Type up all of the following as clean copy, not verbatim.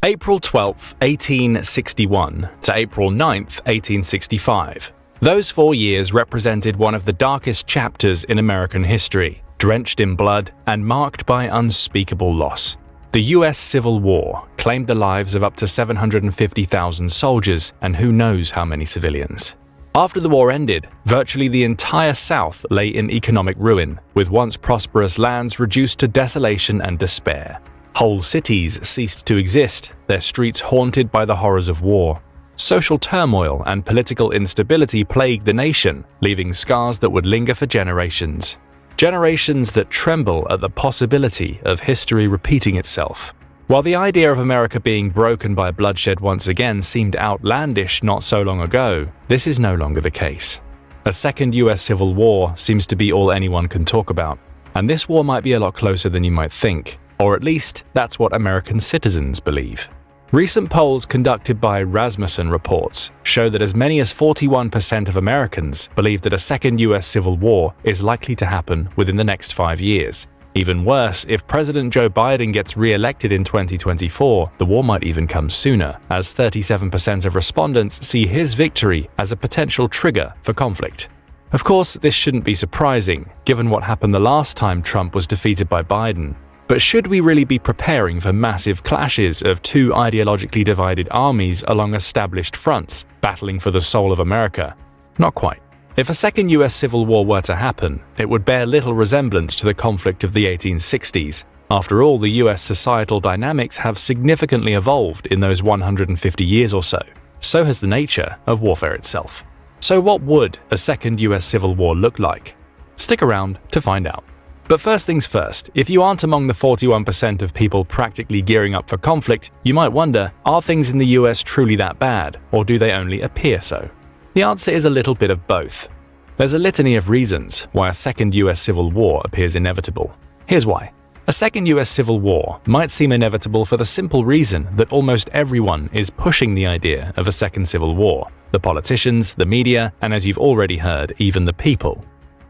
April 12, 1861 to April 9, 1865. Those 4 years represented one of the darkest chapters in American history, drenched in blood and marked by unspeakable loss. The US Civil War claimed the lives of up to 750,000 soldiers and who knows how many civilians. After the war ended, virtually the entire South lay in economic ruin, with once prosperous lands reduced to desolation and despair. Whole cities ceased to exist, their streets haunted by the horrors of war. Social turmoil and political instability plagued the nation, leaving scars that would linger for generations. Generations that tremble at the possibility of history repeating itself. While the idea of America being broken by bloodshed once again seemed outlandish not so long ago, this is no longer the case. A second US Civil War seems to be all anyone can talk about, and this war might be a lot closer than you might think, or at least that's what American citizens believe. Recent polls conducted by Rasmussen reports show that as many as 41% of Americans believe that a second US Civil War is likely to happen within the next 5 years. Even worse, if President Joe Biden gets re-elected in 2024, the war might even come sooner, as 37% of respondents see his victory as a potential trigger for conflict. Of course, this shouldn't be surprising, given what happened the last time Trump was defeated by Biden. But should we really be preparing for massive clashes of two ideologically divided armies along established fronts, battling for the soul of America? Not quite. If a second US Civil War were to happen, it would bear little resemblance to the conflict of the 1860s. After all, the US societal dynamics have significantly evolved in those 150 years or so. So has the nature of warfare itself. So what would a second US Civil War look like? Stick around to find out. But first things first, if you aren't among the 41% of people practically gearing up for conflict, you might wonder, are things in the US truly that bad, or do they only appear so? The answer is a little bit of both. There's a litany of reasons why a second US Civil War appears inevitable. Here's why. A second US Civil War might seem inevitable for the simple reason that almost everyone is pushing the idea of a second Civil War. The politicians, the media, and as you've already heard, even the people.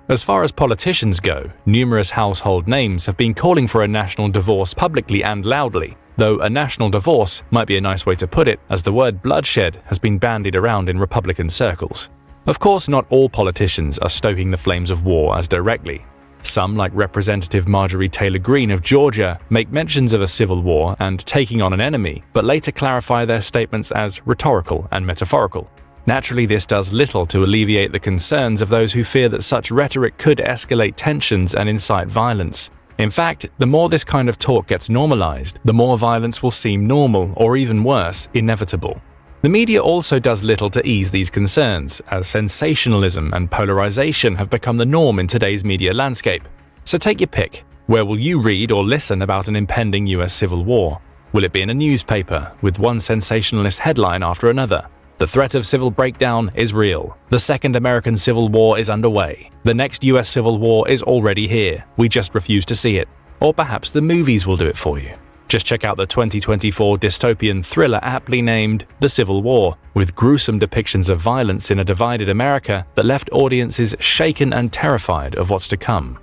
As far as politicians go, numerous household names have been calling for a national divorce publicly and loudly, though a national divorce might be a nice way to put it, as the word bloodshed has been bandied around in Republican circles. Of course, not all politicians are stoking the flames of war as directly. Some, like Representative Marjorie Taylor Greene of Georgia, make mentions of a civil war and taking on an enemy, but later clarify their statements as rhetorical and metaphorical. Naturally, this does little to alleviate the concerns of those who fear that such rhetoric could escalate tensions and incite violence. In fact, the more this kind of talk gets normalized, the more violence will seem normal, or even worse, inevitable. The media also does little to ease these concerns, as sensationalism and polarization have become the norm in today's media landscape. So take your pick. Where will you read or listen about an impending US Civil War? Will it be in a newspaper, with one sensationalist headline after another? The threat of civil breakdown is real. The Second American Civil War is underway. The next US Civil War is already here. We just refuse to see it. Or perhaps the movies will do it for you. Just check out the 2024 dystopian thriller aptly named The Civil War, with gruesome depictions of violence in a divided America that left audiences shaken and terrified of what's to come.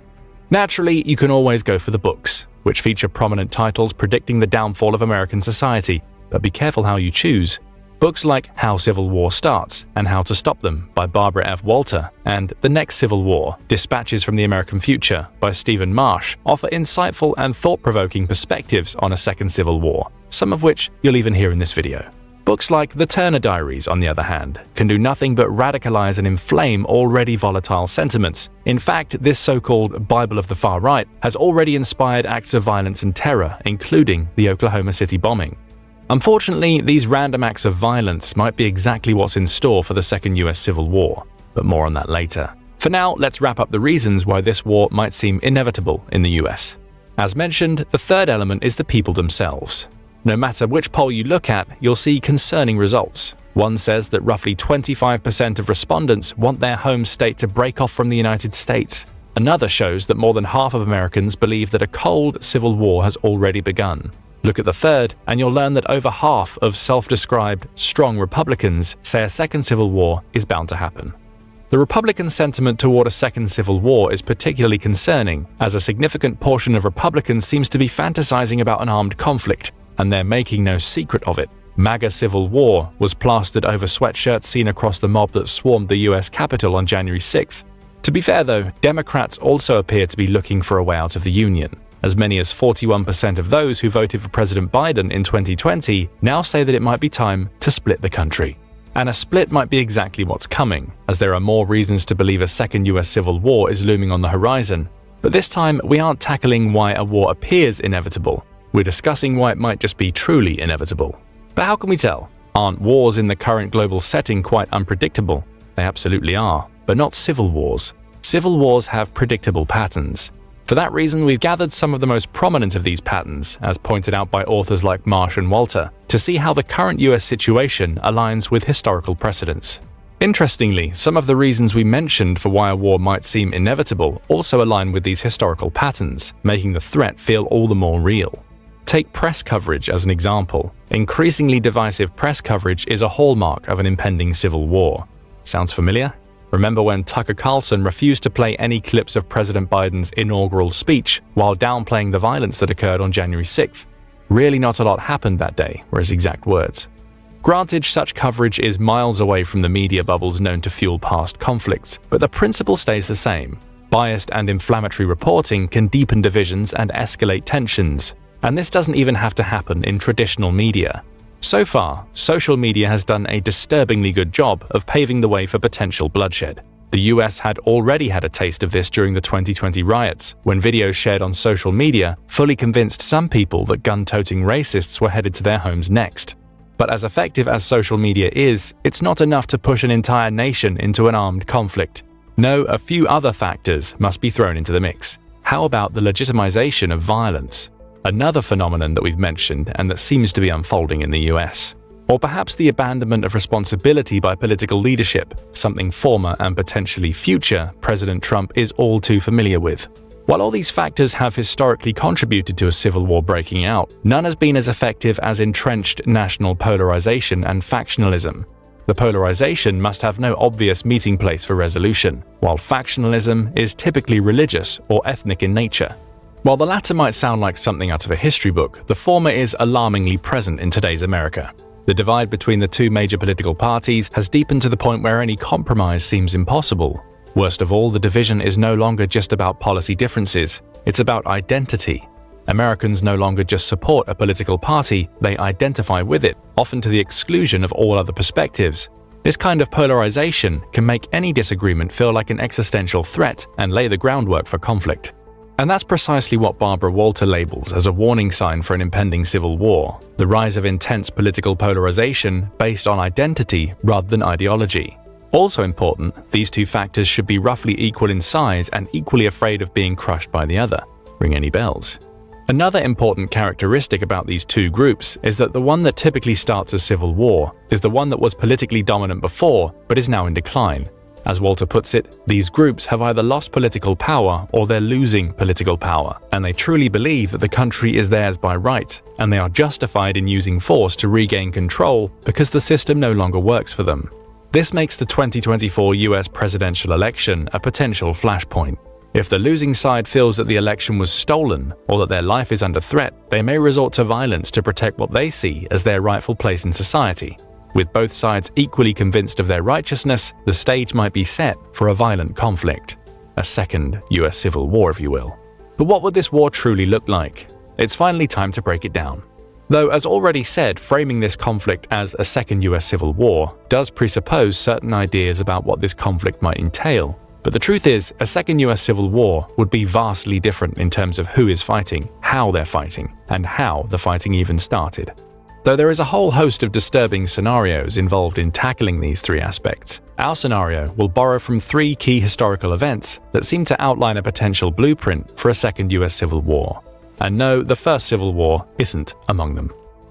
Naturally, you can always go for the books, which feature prominent titles predicting the downfall of American society, but be careful how you choose. Books like How Civil War Starts and How to Stop Them by Barbara F. Walter and The Next Civil War, Dispatches from the American Future by Stephen Marsh offer insightful and thought-provoking perspectives on a second Civil War, some of which you'll even hear in this video. Books like The Turner Diaries, on the other hand, can do nothing but radicalize and inflame already volatile sentiments. In fact, this so-called Bible of the far right has already inspired acts of violence and terror, including the Oklahoma City bombing. Unfortunately, these random acts of violence might be exactly what's in store for the second US Civil War, but more on that later. For now, let's wrap up the reasons why this war might seem inevitable in the US. As mentioned, the third element is the people themselves. No matter which poll you look at, you'll see concerning results. One says that roughly 25% of respondents want their home state to break off from the United States. Another shows that more than half of Americans believe that a cold civil war has already begun. Look at the third, and you'll learn that over half of self-described strong Republicans say a second civil war is bound to happen. The Republican sentiment toward a second civil war is particularly concerning, as a significant portion of Republicans seems to be fantasizing about an armed conflict, and they're making no secret of it. MAGA Civil War was plastered over sweatshirts seen across the mob that swarmed the US Capitol on January 6th. To be fair though, Democrats also appear to be looking for a way out of the Union. As many as 41% of those who voted for President Biden in 2020 now say that it might be time to split the country. And a split might be exactly what's coming, as there are more reasons to believe a second US Civil War is looming on the horizon. But this time, we aren't tackling why a war appears inevitable. We're discussing why it might just be truly inevitable. But how can we tell? Aren't wars in the current global setting quite unpredictable? They absolutely are, but not civil wars. Civil wars have predictable patterns. For that reason, we've gathered some of the most prominent of these patterns, as pointed out by authors like Marsh and Walter, to see how the current US situation aligns with historical precedents. Interestingly, some of the reasons we mentioned for why a war might seem inevitable also align with these historical patterns, making the threat feel all the more real. Take press coverage as an example. Increasingly divisive press coverage is a hallmark of an impending civil war. Sounds familiar? Remember when Tucker Carlson refused to play any clips of President Biden's inaugural speech while downplaying the violence that occurred on January 6th? Really not a lot happened that day, were his exact words. Granted, such coverage is miles away from the media bubbles known to fuel past conflicts, but the principle stays the same. Biased and inflammatory reporting can deepen divisions and escalate tensions. And this doesn't even have to happen in traditional media. So far, social media has done a disturbingly good job of paving the way for potential bloodshed. The US had already had a taste of this during the 2020 riots, when videos shared on social media fully convinced some people that gun-toting racists were headed to their homes next. But as effective as social media is, it's not enough to push an entire nation into an armed conflict. No, a few other factors must be thrown into the mix. How about the legitimization of violence? Another phenomenon that we've mentioned and that seems to be unfolding in the US. Or perhaps the abandonment of responsibility by political leadership, something former and potentially future President Trump is all too familiar with. While all these factors have historically contributed to a civil war breaking out, none has been as effective as entrenched national polarization and factionalism. The polarization must have no obvious meeting place for resolution, while factionalism is typically religious or ethnic in nature. While the latter might sound like something out of a history book, the former is alarmingly present in today's America. The divide between the two major political parties has deepened to the point where any compromise seems impossible. Worst of all, the division is no longer just about policy differences, it's about identity. Americans no longer just support a political party, they identify with it, often to the exclusion of all other perspectives. This kind of polarization can make any disagreement feel like an existential threat and lay the groundwork for conflict. And that's precisely what Barbara Walter labels as a warning sign for an impending civil war, the rise of intense political polarization based on identity rather than ideology. Also important, these two factors should be roughly equal in size and equally afraid of being crushed by the other. Ring any bells? Another important characteristic about these two groups is that the one that typically starts a civil war is the one that was politically dominant before but is now in decline. As Walter puts it, these groups have either lost political power or they're losing political power, and they truly believe that the country is theirs by right, and they are justified in using force to regain control because the system no longer works for them. This makes the 2024 US presidential election a potential flashpoint. If the losing side feels that the election was stolen or that their life is under threat, they may resort to violence to protect what they see as their rightful place in society. With both sides equally convinced of their righteousness, the stage might be set for a violent conflict. A second US Civil War, if you will. But what would this war truly look like? It's finally time to break it down. Though, as already said, framing this conflict as a second US Civil War does presuppose certain ideas about what this conflict might entail. But the truth is, a second US Civil War would be vastly different in terms of who is fighting, how they're fighting, and how the fighting even started. Though there is a whole host of disturbing scenarios involved in tackling these three aspects, our scenario will borrow from three key historical events that seem to outline a potential blueprint for a second US Civil War. And no, the First Civil War isn't among them.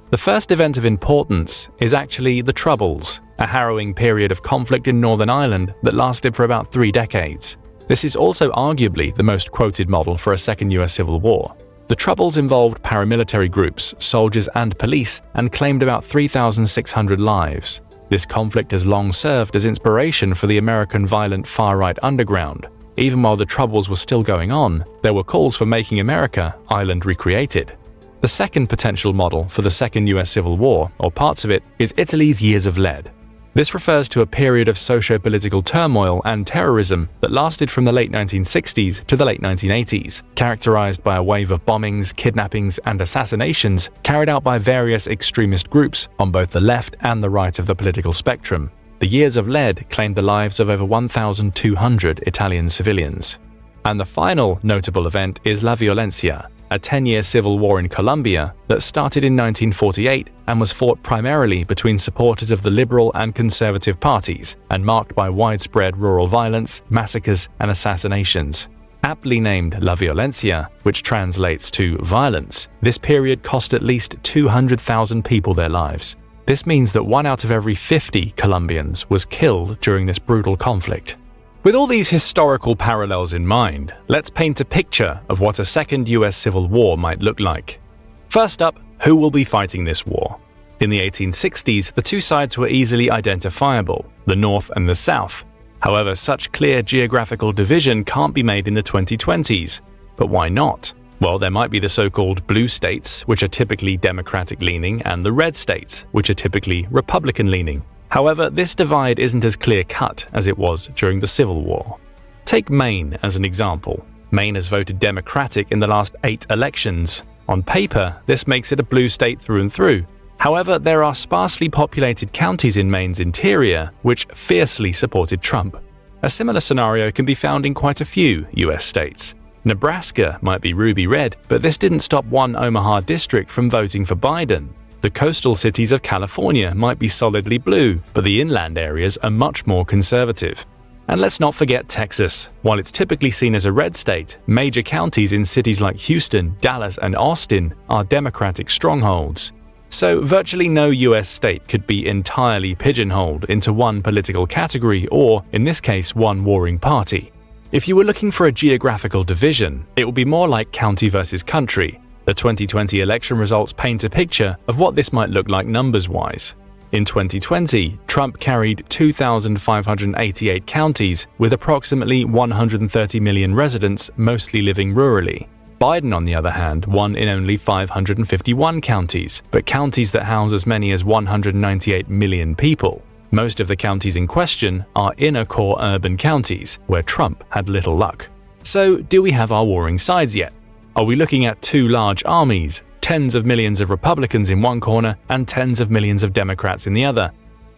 The first event of importance is actually the Troubles, a harrowing period of conflict in Northern Ireland that lasted for about 3 decades. This is also arguably the most quoted model for a second US Civil War. The Troubles involved paramilitary groups, soldiers and police, and claimed about 3,600 lives. This conflict has long served as inspiration for the American violent far-right underground. Even while the Troubles were still going on, there were calls for making America Ireland recreated. The second potential model for the Second US Civil War, or parts of it, is Italy's Years of Lead. This refers to a period of socio-political turmoil and terrorism that lasted from the late 1960s to the late 1980s, characterized by a wave of bombings, kidnappings, and assassinations carried out by various extremist groups on both the left and the right of the political spectrum. The Years of Lead claimed the lives of over 1,200 Italian civilians. And the final notable event is La Violencia, a 10-year civil war in Colombia that started in 1948 and was fought primarily between supporters of the liberal and conservative parties and marked by widespread rural violence, massacres, and assassinations. Aptly named La Violencia, which translates to violence, this period cost at least 200,000 people their lives. This means that 1 out of every 50 Colombians was killed during this brutal conflict. With all these historical parallels in mind, let's paint a picture of what a second US Civil War might look like. First up, who will be fighting this war? In the 1860s, the two sides were easily identifiable, the North and the South. However, such clear geographical division can't be made in the 2020s. But why not? Well, there might be the so-called blue states, which are typically Democratic-leaning, and the red states, which are typically Republican-leaning. However, this divide isn't as clear-cut as it was during the Civil War. Take Maine as an example. Maine has voted Democratic in the last 8 elections. On paper, this makes it a blue state through and through. However, there are sparsely populated counties in Maine's interior which fiercely supported Trump. A similar scenario can be found in quite a few US states. Nebraska might be ruby red, but this didn't stop one Omaha district from voting for Biden. The coastal cities of California might be solidly blue, but the inland areas are much more conservative. And let's not forget Texas. While it's typically seen as a red state, major counties in cities like Houston, Dallas, and Austin are Democratic strongholds. So virtually no US state could be entirely pigeonholed into one political category or, in this case, one warring party. If you were looking for a geographical division, it would be more like county versus country. The 2020 election results paint a picture of what this might look like numbers-wise. In 2020, Trump carried 2,588 counties with approximately 130 million residents, mostly living rurally. Biden, on the other hand, won in only 551 counties, but counties that house as many as 198 million people. Most of the counties in question are inner-core urban counties, where Trump had little luck. So, do we have our warring sides yet? Are we looking at two large armies, tens of millions of Republicans in one corner and tens of millions of Democrats in the other?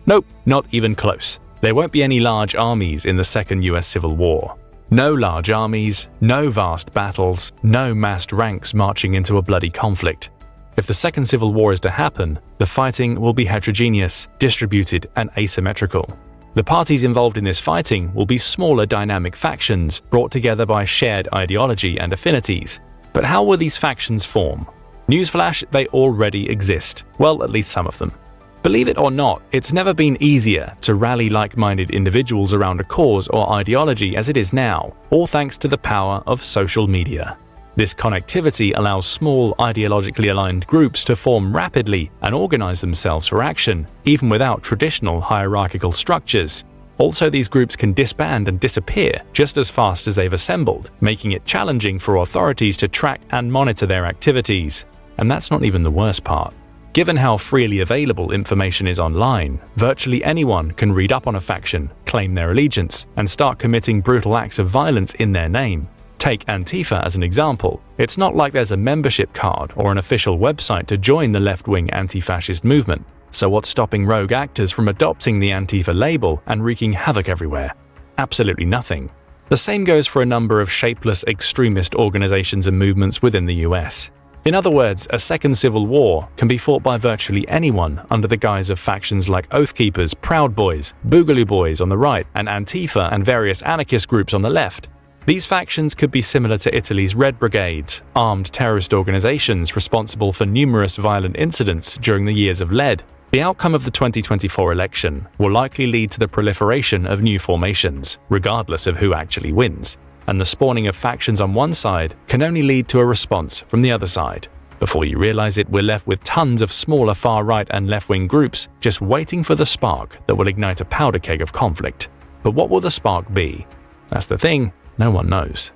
Nope, not even close. There won't be any large armies in the Second US Civil War. No large armies, no vast battles, no massed ranks marching into a bloody conflict. If the Second Civil War is to happen, the fighting will be heterogeneous, distributed, and asymmetrical. The parties involved in this fighting will be smaller dynamic factions brought together by shared ideology and affinities. But how will these factions form? Newsflash, they already exist. Well, at least some of them. Believe it or not, it's never been easier to rally like-minded individuals around a cause or ideology as it is now, all thanks to the power of social media. This connectivity allows small, ideologically aligned groups to form rapidly and organize themselves for action, even without traditional hierarchical structures. Also, these groups can disband and disappear just as fast as they've assembled, making it challenging for authorities to track and monitor their activities. And that's not even the worst part. Given how freely available information is online, virtually anyone can read up on a faction, claim their allegiance, and start committing brutal acts of violence in their name. Take Antifa as an example. It's not like there's a membership card or an official website to join the left-wing anti-fascist movement. So what's stopping rogue actors from adopting the Antifa label and wreaking havoc everywhere? Absolutely nothing. The same goes for a number of shapeless extremist organizations and movements within the US. In other words, a second civil war can be fought by virtually anyone under the guise of factions like Oath Keepers, Proud Boys, Boogaloo Boys on the right, and Antifa and various anarchist groups on the left. These factions could be similar to Italy's Red Brigades, armed terrorist organizations responsible for numerous violent incidents during the Years of Lead. The outcome of the 2024 election will likely lead to the proliferation of new formations, regardless of who actually wins, and the spawning of factions on one side can only lead to a response from the other side. Before you realize it, we're left with tons of smaller far-right and left-wing groups just waiting for the spark that will ignite a powder keg of conflict. But what will the spark be? That's the thing, no one knows.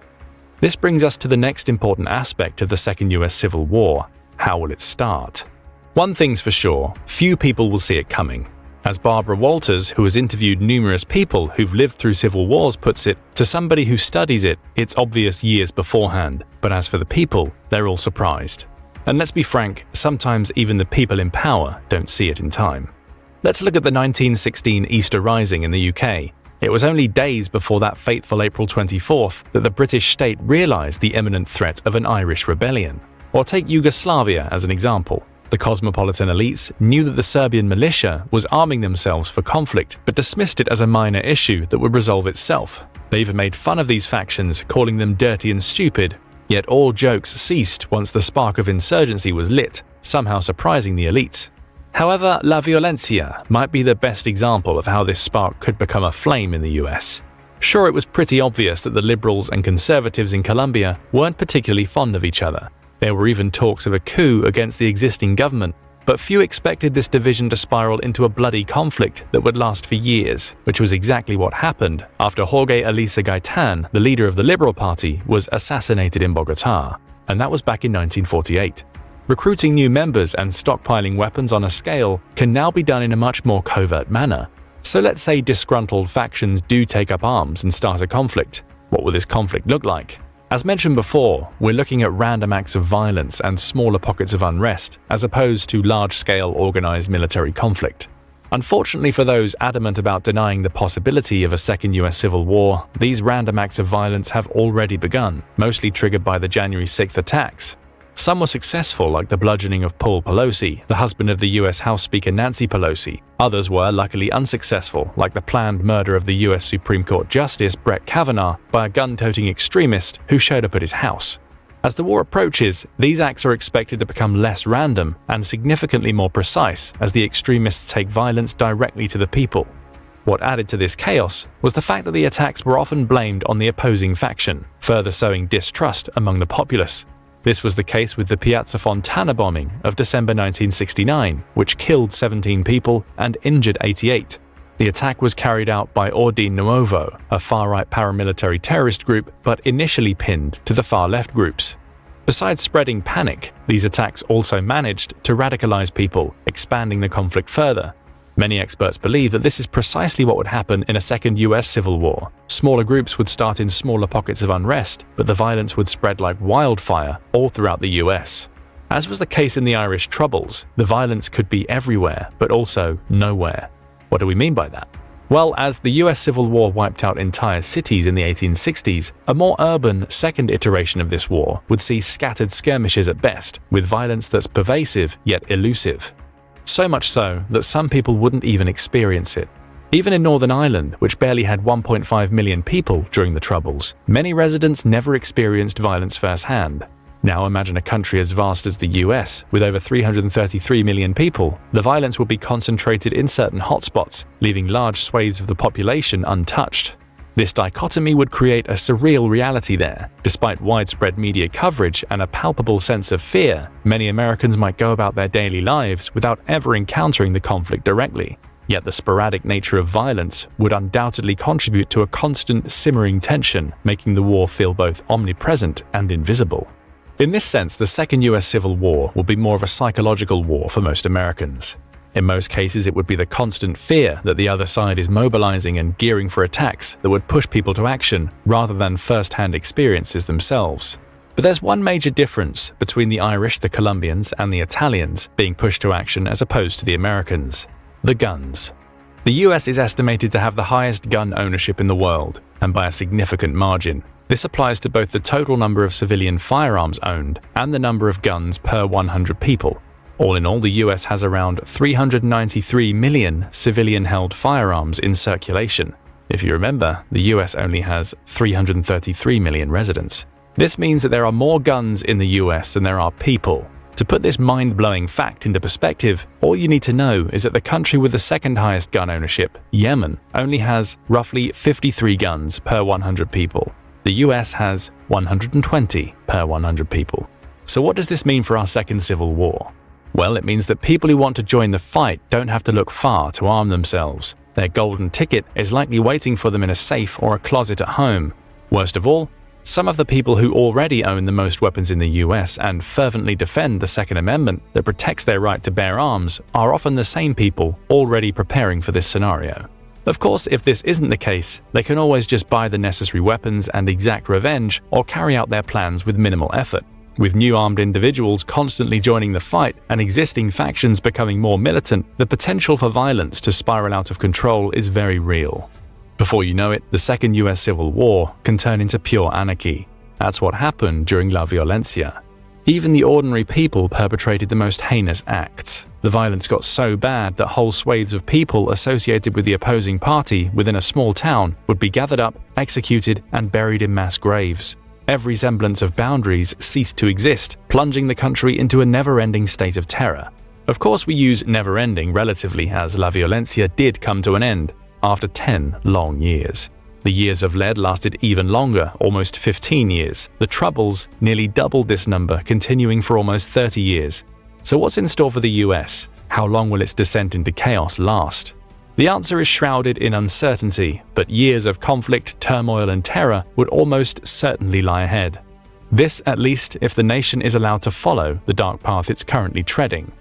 This brings us to the next important aspect of the Second US Civil War: How will it start? One thing's for sure, few people will see it coming. As Barbara Walters, who has interviewed numerous people who've lived through civil wars, puts it, to somebody who studies it, it's obvious years beforehand, but as for the people, they're all surprised. And let's be frank, sometimes even the people in power don't see it in time. Let's look at the 1916 Easter Rising in the UK. It was only days before that fateful April 24th that the British state realised the imminent threat of an Irish rebellion. Or take Yugoslavia as an example. The cosmopolitan elites knew that the Serbian militia was arming themselves for conflict, but dismissed it as a minor issue that would resolve itself. They even made fun of these factions, calling them dirty and stupid. Yet all jokes ceased once the spark of insurgency was lit, somehow surprising the elites. However, La Violencia might be the best example of how this spark could become a flame in the US. Sure, it was pretty obvious that the liberals and conservatives in Colombia weren't particularly fond of each other. There were even talks of a coup against the existing government, but few expected this division to spiral into a bloody conflict that would last for years, which was exactly what happened after Jorge Elisa Gaitan, the leader of the Liberal Party, was assassinated in Bogotá, and that was back in 1948. Recruiting new members and stockpiling weapons on a scale can now be done in a much more covert manner. So let's say disgruntled factions do take up arms and start a conflict. What will this conflict look like? As mentioned before, we're looking at random acts of violence and smaller pockets of unrest, as opposed to large-scale organized military conflict. Unfortunately for those adamant about denying the possibility of a second US civil war, these random acts of violence have already begun, mostly triggered by the January 6th attacks. Some were successful, like the bludgeoning of Paul Pelosi, the husband of the US House Speaker Nancy Pelosi. Others were luckily unsuccessful, like the planned murder of the US Supreme Court Justice Brett Kavanaugh by a gun-toting extremist who showed up at his house. As the war approaches, these acts are expected to become less random and significantly more precise as the extremists take violence directly to the people. What added to this chaos was the fact that the attacks were often blamed on the opposing faction, further sowing distrust among the populace. This was the case with the Piazza Fontana bombing of December 1969, which killed 17 people and injured 88. The attack was carried out by Ordine Nuovo, a far-right paramilitary terrorist group, but initially pinned to the far-left groups. Besides spreading panic, these attacks also managed to radicalize people, expanding the conflict further. Many experts believe that this is precisely what would happen in a second US civil war. Smaller groups would start in smaller pockets of unrest, but the violence would spread like wildfire all throughout the US. As was the case in the Irish Troubles, the violence could be everywhere, but also nowhere. What do we mean by that? Well, as the US Civil War wiped out entire cities in the 1860s, a more urban second iteration of this war would see scattered skirmishes at best, with violence that's pervasive yet elusive. So much so that some people wouldn't even experience it. Even in Northern Ireland, which barely had 1.5 million people during the Troubles, many residents never experienced violence firsthand. Now imagine a country as vast as the US, with over 333 million people. The violence would be concentrated in certain hotspots, leaving large swathes of the population untouched. This dichotomy would create a surreal reality there. Despite widespread media coverage and a palpable sense of fear, many Americans might go about their daily lives without ever encountering the conflict directly. Yet the sporadic nature of violence would undoubtedly contribute to a constant simmering tension, making the war feel both omnipresent and invisible. In this sense, the Second US Civil War will be more of a psychological war for most Americans. In most cases, it would be the constant fear that the other side is mobilizing and gearing for attacks that would push people to action rather than first-hand experiences themselves. But there's one major difference between the Irish, the Colombians, and the Italians being pushed to action as opposed to the Americans: the guns. The US is estimated to have the highest gun ownership in the world, and by a significant margin. This applies to both the total number of civilian firearms owned and the number of guns per 100 people. All in all, the US has around 393 million civilian-held firearms in circulation. If you remember, the US only has 333 million residents. This means that there are more guns in the US than there are people. To put this mind-blowing fact into perspective, all you need to know is that the country with the second highest gun ownership, Yemen, only has roughly 53 guns per 100 people. The US has 120 per 100 people. So what does this mean for our second civil war? Well, it means that people who want to join the fight don't have to look far to arm themselves. Their golden ticket is likely waiting for them in a safe or a closet at home. Worst of all, Some of the people who already own the most weapons in the US and fervently defend the Second Amendment that protects their right to bear arms are often the same people already preparing for this scenario. Of course, if this isn't the case, they can always just buy the necessary weapons and exact revenge or carry out their plans with minimal effort. With new armed individuals constantly joining the fight and existing factions becoming more militant, the potential for violence to spiral out of control is very real. Before you know it, the Second US Civil War can turn into pure anarchy. That's what happened during La Violencia. Even the ordinary people perpetrated the most heinous acts. The violence got so bad that whole swathes of people associated with the opposing party within a small town would be gathered up, executed, and buried in mass graves. Every semblance of boundaries ceased to exist, plunging the country into a never-ending state of terror. Of course, we use never-ending relatively, as La Violencia did come to an end after 10 long years. The years of lead lasted even longer, almost 15 years. The Troubles nearly doubled this number, continuing for almost 30 years. So what's in store for the US? How long will its descent into chaos last? The answer is shrouded in uncertainty, but years of conflict, turmoil, and terror would almost certainly lie ahead. This, at least, if the nation is allowed to follow the dark path it's currently treading.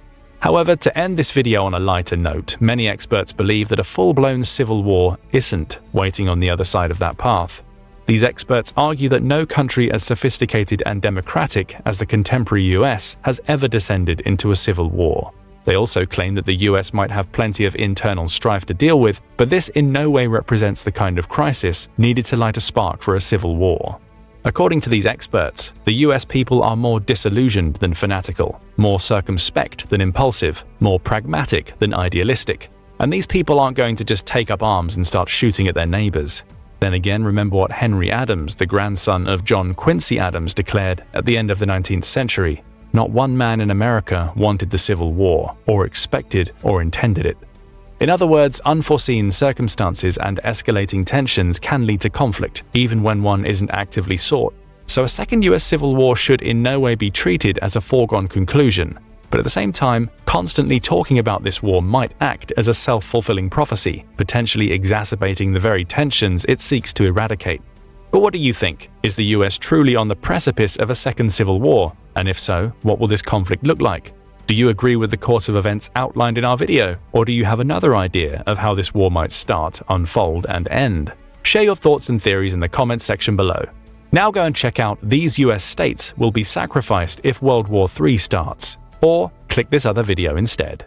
However, to end this video on a lighter note, many experts believe that a full-blown civil war isn't waiting on the other side of that path. These experts argue that no country as sophisticated and democratic as the contemporary US has ever descended into a civil war. They also claim that the US might have plenty of internal strife to deal with, but this in no way represents the kind of crisis needed to light a spark for a civil war. According to these experts, the US people are more disillusioned than fanatical, more circumspect than impulsive, more pragmatic than idealistic. And these people aren't going to just take up arms and start shooting at their neighbors. Then again, remember what Henry Adams, the grandson of John Quincy Adams, declared at the end of the 19th century. Not one man in America wanted the Civil War, or expected or intended it. In other words, unforeseen circumstances and escalating tensions can lead to conflict, even when one isn't actively sought. So a second US Civil War should in no way be treated as a foregone conclusion. But at the same time, constantly talking about this war might act as a self-fulfilling prophecy, potentially exacerbating the very tensions it seeks to eradicate. But what do you think? Is the US truly on the precipice of a second civil war? And if so, what will this conflict look like? Do you agree with the course of events outlined in our video? Or do you have another idea of how this war might start, unfold, and end? Share your thoughts and theories in the comments section below. Now go and check out These US States Will Be Sacrificed If World War III Starts, or click this other video instead.